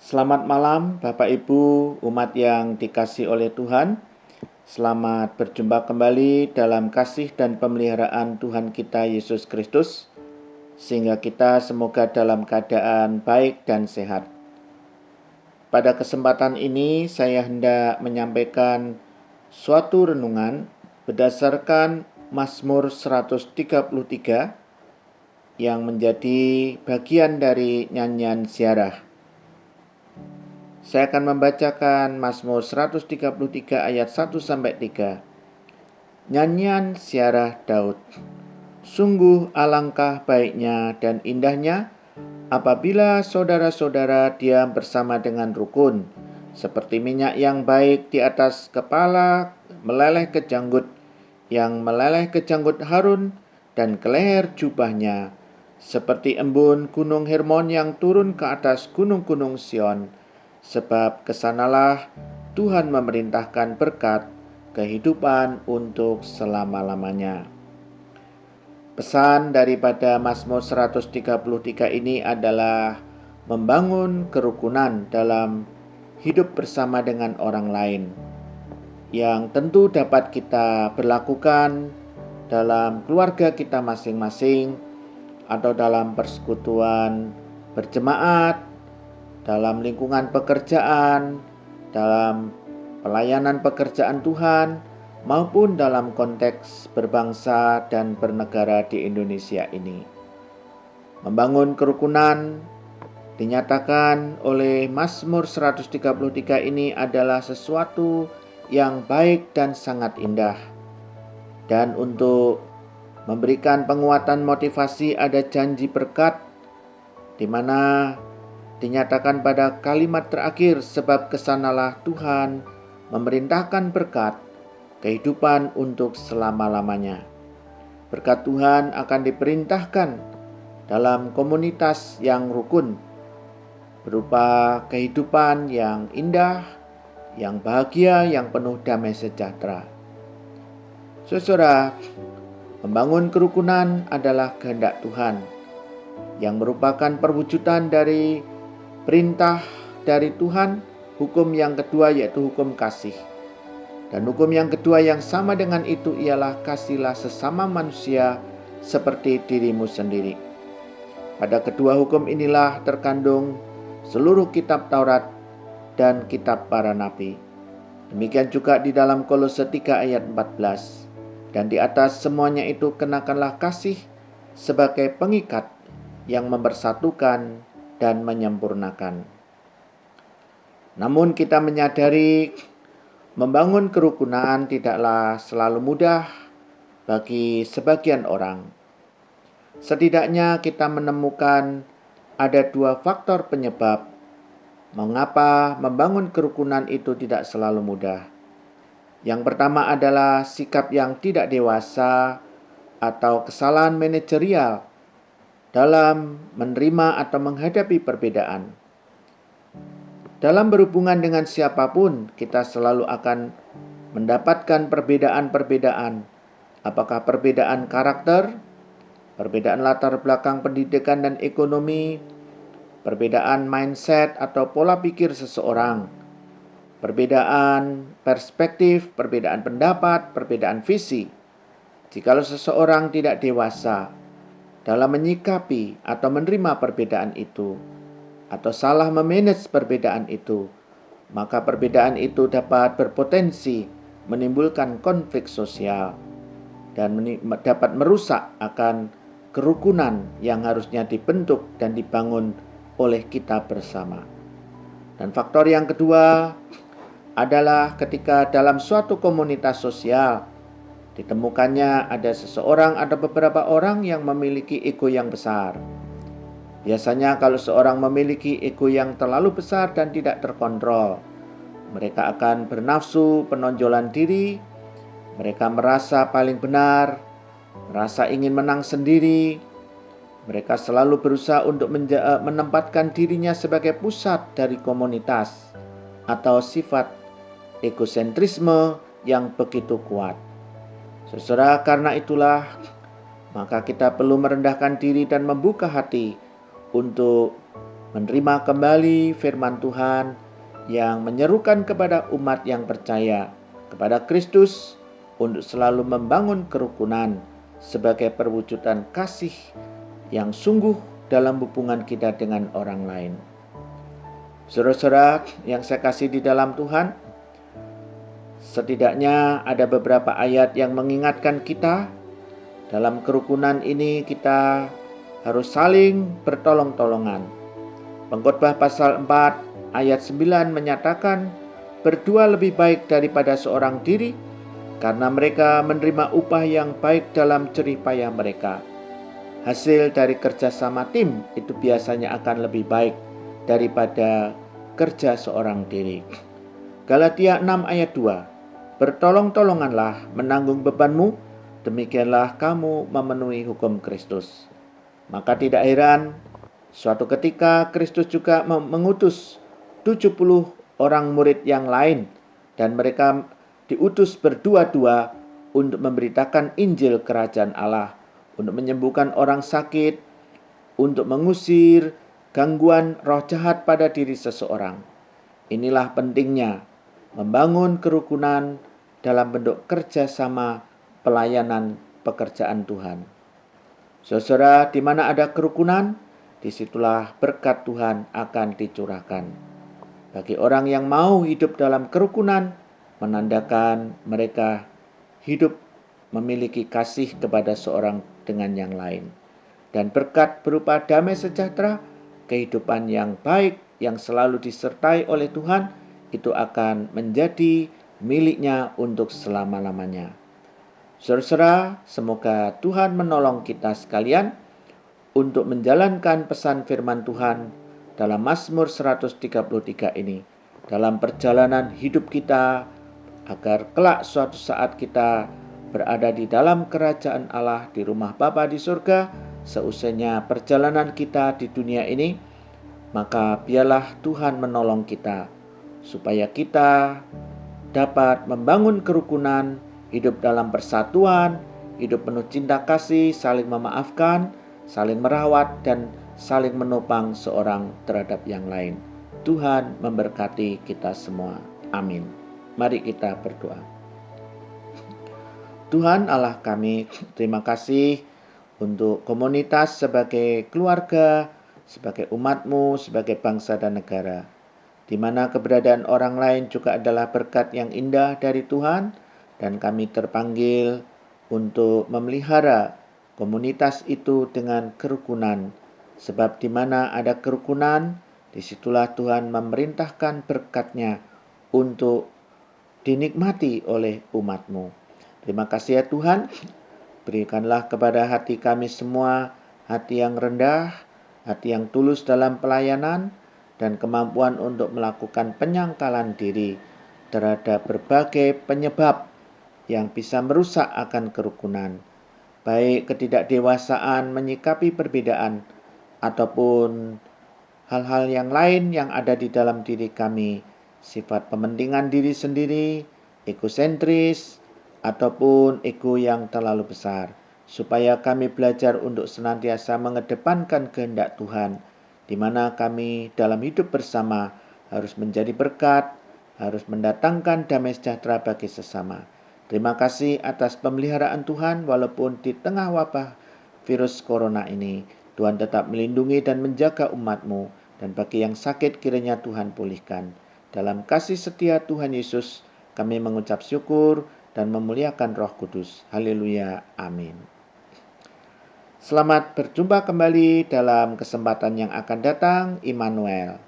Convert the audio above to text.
Selamat malam Bapak Ibu umat yang dikasihi oleh Tuhan. Selamat berjumpa kembali dalam kasih dan pemeliharaan Tuhan kita Yesus Kristus, sehingga kita semoga dalam keadaan baik dan sehat. Pada kesempatan ini saya hendak menyampaikan suatu renungan berdasarkan Mazmur 133 yang menjadi bagian dari nyanyian ziarah. Saya akan membacakan Mazmur 133 ayat 1-3. Nyanyian ziarah Daud. Sungguh alangkah baiknya dan indahnya apabila saudara-saudara diam bersama dengan rukun, seperti minyak yang baik di atas kepala meleleh ke janggut, yang meleleh ke janggut Harun dan ke leher jubahnya, seperti embun gunung Hermon yang turun ke atas gunung-gunung Sion. Sebab kesanalah Tuhan memerintahkan berkat kehidupan untuk selama-lamanya. Pesan daripada Mazmur 133 ini adalah membangun kerukunan dalam hidup bersama dengan orang lain, yang tentu dapat kita berlakukan dalam keluarga kita masing-masing, atau dalam persekutuan berjemaat, dalam lingkungan pekerjaan, dalam pelayanan pekerjaan Tuhan, maupun dalam konteks berbangsa dan bernegara di Indonesia ini. Membangun kerukunan dinyatakan oleh Mazmur 133 ini adalah sesuatu yang baik dan sangat indah. Dan untuk memberikan penguatan motivasi ada janji berkat, di mana dinyatakan pada kalimat terakhir, sebab kesanalah Tuhan memerintahkan berkat kehidupan untuk selama-lamanya. Berkat Tuhan akan diperintahkan dalam komunitas yang rukun, berupa kehidupan yang indah, yang bahagia, yang penuh damai sejahtera. Saudara, membangun kerukunan adalah kehendak Tuhan, yang merupakan perwujudan dari perintah dari Tuhan. Hukum yang kedua yaitu hukum kasih. Dan hukum yang kedua yang sama dengan itu ialah kasihilah sesama manusia seperti dirimu sendiri. Pada kedua hukum inilah terkandung seluruh kitab Taurat dan kitab para nabi. Demikian juga di dalam Kolose 3 ayat 14. Dan di atas semuanya itu kenakanlah kasih sebagai pengikat yang mempersatukan dan menyempurnakan. Namun kita menyadari membangun kerukunan tidaklah selalu mudah bagi sebagian orang. Setidaknya kita menemukan ada dua faktor penyebab mengapa membangun kerukunan itu tidak selalu mudah. Yang pertama adalah sikap yang tidak dewasa atau kesalahan manajerial dalam menerima atau menghadapi perbedaan. Dalam berhubungan dengan siapapun, kita selalu akan mendapatkan perbedaan-perbedaan. Apakah perbedaan karakter, perbedaan latar belakang pendidikan dan ekonomi, perbedaan mindset atau pola pikir seseorang, perbedaan perspektif, perbedaan pendapat, perbedaan visi. Jikalau seseorang tidak dewasa dalam menyikapi atau menerima perbedaan itu, atau salah memanage perbedaan itu, maka perbedaan itu dapat berpotensi menimbulkan konflik sosial dan dapat merusak akan kerukunan yang harusnya dibentuk dan dibangun oleh kita bersama. Dan faktor yang kedua adalah ketika dalam suatu komunitas sosial ditemukannya ada seseorang atau beberapa orang yang memiliki ego yang besar. Biasanya kalau seorang memiliki ego yang terlalu besar dan tidak terkontrol, mereka akan bernafsu penonjolan diri, mereka merasa paling benar, merasa ingin menang sendiri, mereka selalu berusaha untuk menempatkan dirinya sebagai pusat dari komunitas, atau sifat egosentrisme yang begitu kuat. Saudara, karena itulah maka kita perlu merendahkan diri dan membuka hati untuk menerima kembali firman Tuhan yang menyerukan kepada umat yang percaya kepada Kristus untuk selalu membangun kerukunan sebagai perwujudan kasih yang sungguh dalam hubungan kita dengan orang lain. Saudara-saudara yang saya kasih di dalam Tuhan, setidaknya ada beberapa ayat yang mengingatkan kita dalam kerukunan ini kita harus saling bertolong-tolongan. Pengkhotbah pasal 4 ayat 9 menyatakan, berdua lebih baik daripada seorang diri, karena mereka menerima upah yang baik dalam jerih payah mereka. Hasil dari kerjasama tim itu biasanya akan lebih baik daripada kerja seorang diri. Galatia 6 ayat 2, bertolong-tolonganlah menanggung bebanmu, demikianlah kamu memenuhi hukum Kristus. Maka tidak heran, suatu ketika Kristus juga mengutus 70 orang murid yang lain, dan mereka diutus berdua-dua untuk memberitakan Injil Kerajaan Allah, untuk menyembuhkan orang sakit, untuk mengusir gangguan roh jahat pada diri seseorang. Inilah pentingnya membangun kerukunan dalam bentuk kerjasama pelayanan pekerjaan Tuhan. Saudara, di mana ada kerukunan, disitulah berkat Tuhan akan dicurahkan. Bagi orang yang mau hidup dalam kerukunan, menandakan mereka hidup memiliki kasih kepada seorang dengan yang lain. Dan berkat berupa damai sejahtera, kehidupan yang baik yang selalu disertai oleh Tuhan, itu akan menjadi miliknya untuk selama-lamanya. Saudara, semoga Tuhan menolong kita sekalian untuk menjalankan pesan firman Tuhan dalam Mazmur 133 ini, dalam perjalanan hidup kita, agar kelak suatu saat kita berada di dalam kerajaan Allah di rumah Bapa di surga. Seusainya perjalanan kita di dunia ini, maka biarlah Tuhan menolong kita supaya kita dapat membangun kerukunan, hidup dalam persatuan, hidup penuh cinta kasih, saling memaafkan, saling merawat, dan saling menopang seorang terhadap yang lain. Tuhan memberkati kita semua. Amin. Mari kita berdoa. Tuhan Allah kami, terima kasih untuk komunitas sebagai keluarga, sebagai umat-Mu, sebagai bangsa dan negara, di mana keberadaan orang lain juga adalah berkat yang indah dari Tuhan, dan kami terpanggil untuk memelihara komunitas itu dengan kerukunan, sebab di mana ada kerukunan, disitulah Tuhan memerintahkan berkat-Nya untuk dinikmati oleh umat-Mu. Terima kasih ya Tuhan, berikanlah kepada hati kami semua hati yang rendah, hati yang tulus dalam pelayanan, dan kemampuan untuk melakukan penyangkalan diri terhadap berbagai penyebab yang bisa merusak akan kerukunan, baik ketidakdewasaan menyikapi perbedaan ataupun hal-hal yang lain yang ada di dalam diri kami, sifat pementingan diri sendiri, egosentris, ataupun ego yang terlalu besar, supaya kami belajar untuk senantiasa mengedepankan kehendak Tuhan, di mana kami dalam hidup bersama harus menjadi berkat, harus mendatangkan damai sejahtera bagi sesama. Terima kasih atas pemeliharaan Tuhan, walaupun di tengah wabah virus corona ini, Tuhan tetap melindungi dan menjaga umat-Mu, dan bagi yang sakit kiranya Tuhan pulihkan. Dalam kasih setia Tuhan Yesus, kami mengucap syukur dan memuliakan Roh Kudus. Haleluya. Amin. Selamat berjumpa kembali dalam kesempatan yang akan datang. Immanuel.